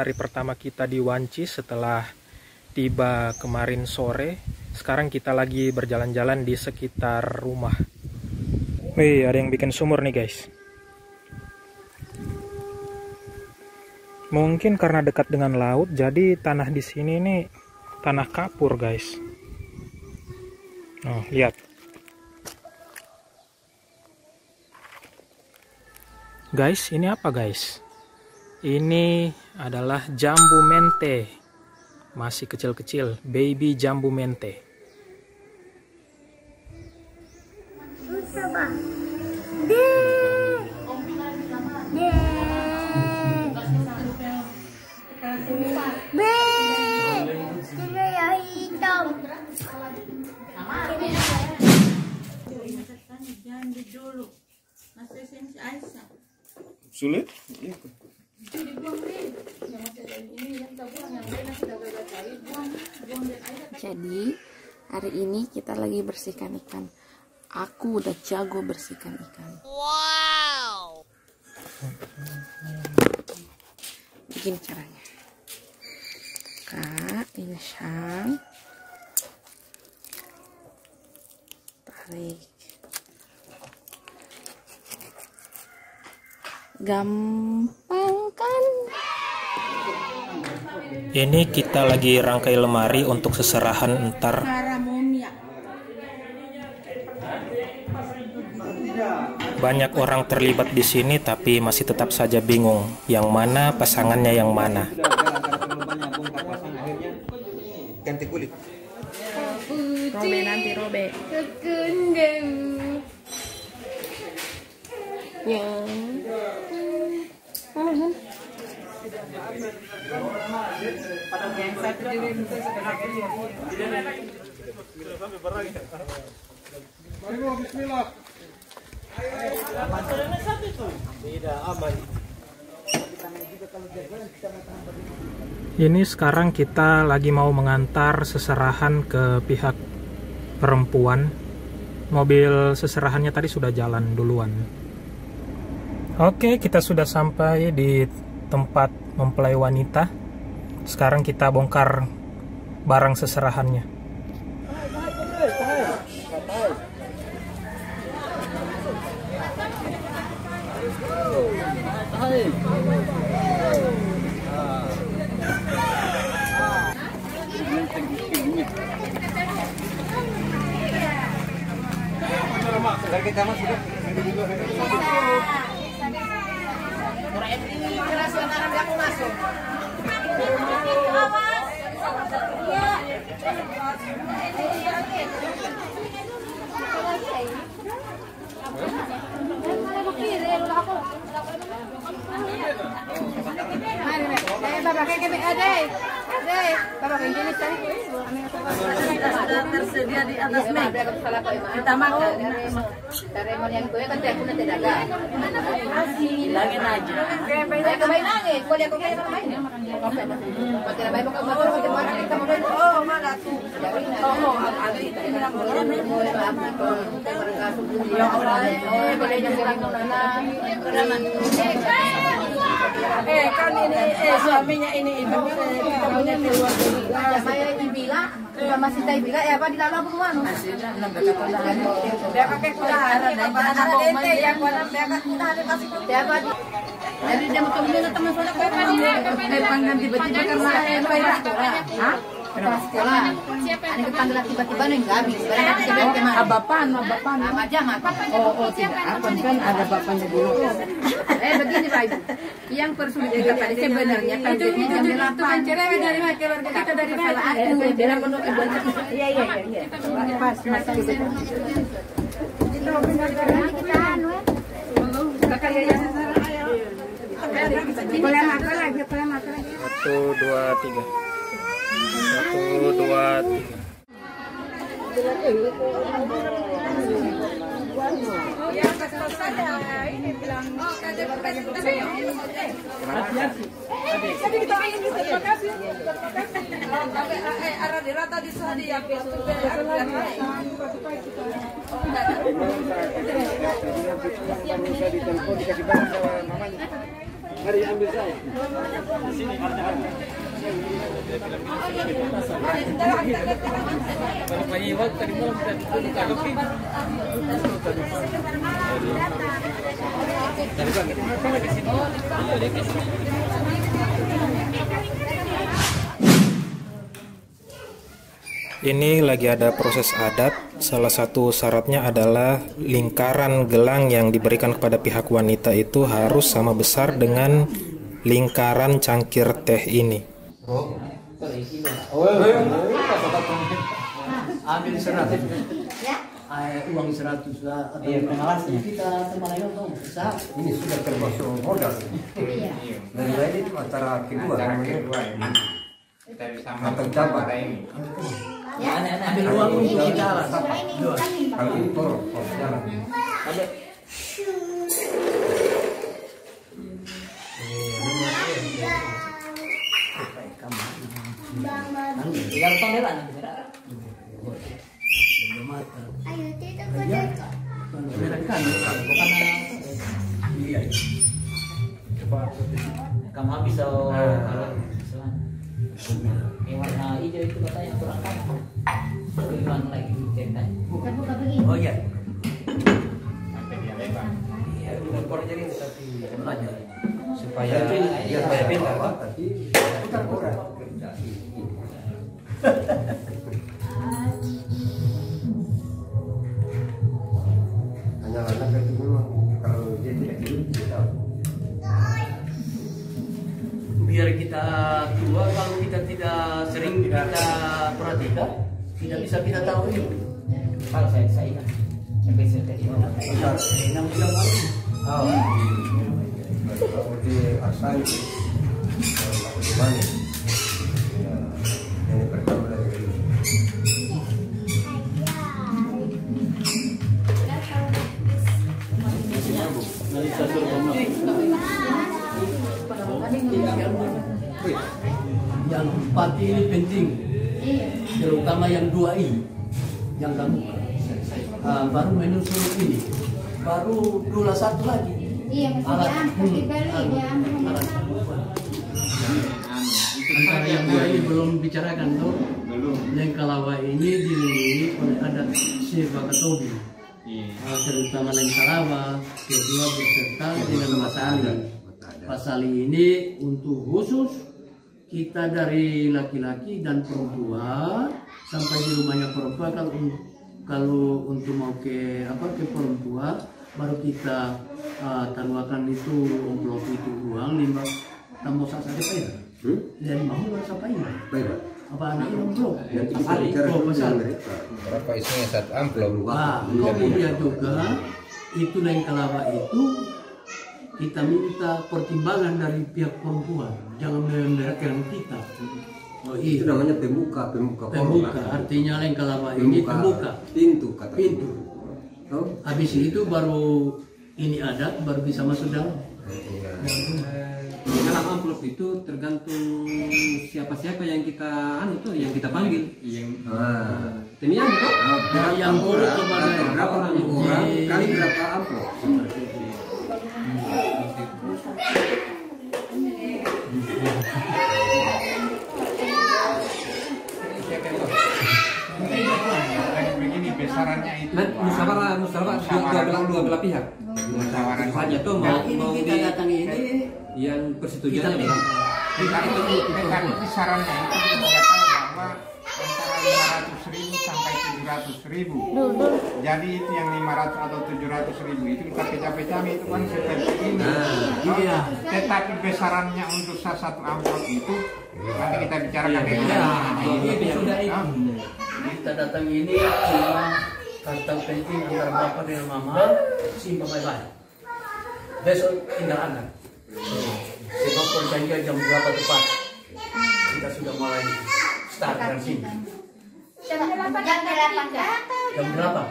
hari pertama kita di Wanci setelah tiba kemarin sore. Sekarang kita lagi berjalan-jalan di sekitar rumah. Wih, ada yang bikin sumur nih guys. Mungkin karena dekat dengan laut, jadi tanah di sini nih tanah kapur guys. Oh, lihat. Guys, ini apa guys? Ini adalah jambu mente. Masih kecil-kecil, baby jambu mente. Sulit? Jadi hari ini kita lagi bersihkan ikan. Aku udah jago bersihkan ikan. Wow. Begini caranya. Kak, ini Syang. Tarik. Gampang kan? Ini kita lagi rangkai lemari untuk seserahan ntar. Banyak orang terlibat di sini tapi masih tetap saja bingung yang mana pasangannya yang mana. Ganti kulit. Robe nanti robe. Ya. Ini sekarang kita lagi mau mengantar seserahan ke pihak perempuan. Mobil seserahannya tadi sudah jalan duluan. Oke, kita sudah sampai di tempat mempelai wanita. Sekarang kita bongkar barang seserahannya. Dari kamar sudah. Sudah tersedia di atas meja. Kita makan. Yang gue kan tidak punya tenaga. Hilangin aja. Kayak main nangis. Boleh aku kayak main. Pakai baik bukan motor kita makan kita mau. Oh, mana tuh? Oh, ada itu ini nak boleh ya Allah. Oh, boleh jangan nona. Kan ini suaminya ini ibu kita punya keluarga. Saya Ibila, masih saya Ibila ya apa di dalam rumah nu. Dia pakai kudahan, ada dente yang warna merah kudahan kasih dia apa. Jadi dia mau teman saudara kapan ini? Panggilan tiba-tiba karena bayar sekolah. Hah? Sekolah. Ini kepanggilan tiba-tiba nih enggak habis. Bapan. Apa aja mah. Oh, tidak. Kan ada bapaknya dulu. Begini Pak Ibu. Yang persulit juga tadi sebenarnya targetnya jam 8. Cerewet dari mana keluarga kita dari mana? Bilang menurut Ibu. Iya. Pas masa itu. Itu benar-benar kita anu. Kakak ya. Boleh makan lagi. 1, 2, 3. 1, 2, 3. Ya, pas saja ini bilang ada pertanyaan. Jadi kita ingin terima kasih. Arah di rata di sana yang Bisa ditelepon dikasih barang sama mamanya. Ini lagi ada proses adat. Salah satu syaratnya adalah lingkaran gelang yang diberikan kepada pihak wanita itu harus sama besar dengan lingkaran cangkir teh ini. Ambil 100 uang 100 lah. Iya, pengalasnya kita teman dong bisa. Ini sudah termasuk modal. Dari lain itu antara kedua. Kita bisa atau cabang ini. Ya, ambil uang untuk kita lah. Kalau ini por jalan. Ada. Tinggal pandelan nanti. Ayo kita kerja. Iya. Kamu habis kalau yang warna hijau itu katanya kurang kamu. Bagaimana lagi ceritanya? Buka begini. Oh iya. Sampai dia lebar. Iya, bukan jadi tapi belajar Supaya pintar. Tapi kita kurang. Hanya anak itu memang kalau dia tidak hidup kita. Biar kita tua, kalau kita tidak sering kita perhatikan, tidak bisa kita tahu itu. Kalau saya ingat sampai seperti ini. 6 bulan lalu. Oh. Kalau di asal itu di mana? Ini pertama dari Yang 4 ini penting, terutama yang 2 I, yang kamu baru menyusul ini, baru dua 1 lagi. Iya, mesti dibeli dia. Antara yang 2 ini belum bicarakan tuh. Belum. Yang Kalawa ini dilindungi oleh adat Sibakatobi. Terutama yang Kalawa, kedua beserta dengan Masali. Pasali ini untuk khusus kita dari laki-laki dan perempuan sampai di rumahnya perempuan. Kalau untuk mau ke perempuan baru kita taruhkan itu amplop itu uang 5 tambah saja ya. Dari mau berapa ya? baik. Apa anak amplop? Yang kita bicara besar. Berapa isinya satu amplop? Kemudian juga itu yang Kalawa itu kita minta pertimbangan dari pihak perempuan, jangan memberatkan kita. Oh Itu iya. namanya pemuka. Artinya yang Kalawa ini pembuka. Pintu kata. Pintu. Oh. Habis itu baru ini adat baru bisa masuk dalam. Dalam amplop itu tergantung siapa-siapa yang kita yang kita panggil. Ini yang itu Yang boleh kepada berapa orang kali berapa amplop? Begini besarannya itu. musyawarah dua belah pihak. Musyawarah. Hanya tuh Nah, mau ini kita datang ini yang persetujuan kita Tetapi besarannya itu dinyatakan bahwa antara 500.000 sampai 700.000. Jadi itu yang 500 atau 700.000 itu kita pecah-pecah itu kan seperti ini. Iya. Tetapi besarannya untuk satu amplop itu nanti kita bicarakan dengan Ini sudah itu. Kita datang ini cuma kata penting antara bapak dan mama simpan baik-baik. Besok tinggal anak. Sebab perjanjian jam berapa tepat? Kita sudah mulai start dari sini. Jam 8 Jam berapa?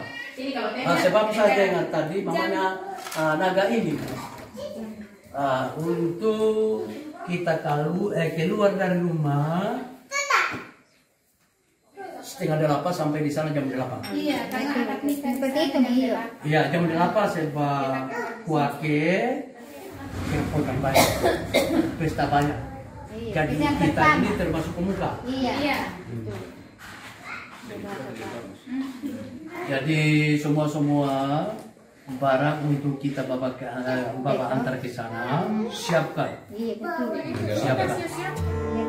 Sebab saya ingat tadi mamanya naga ini untuk kita keluar dari rumah 7:30 sampai di sana jam 8. Iya, karena anak nikah seperti itu nih. Iya, jam 8 sebab kuake kerepotan banyak, pesta banyak. Iya, Jadi itu yang kita pertama. ini termasuk pemuka. Iya. Jadi semua barang untuk kita bawa antar ke sana, siapkan. Iya, betul. Siapkan. Ya,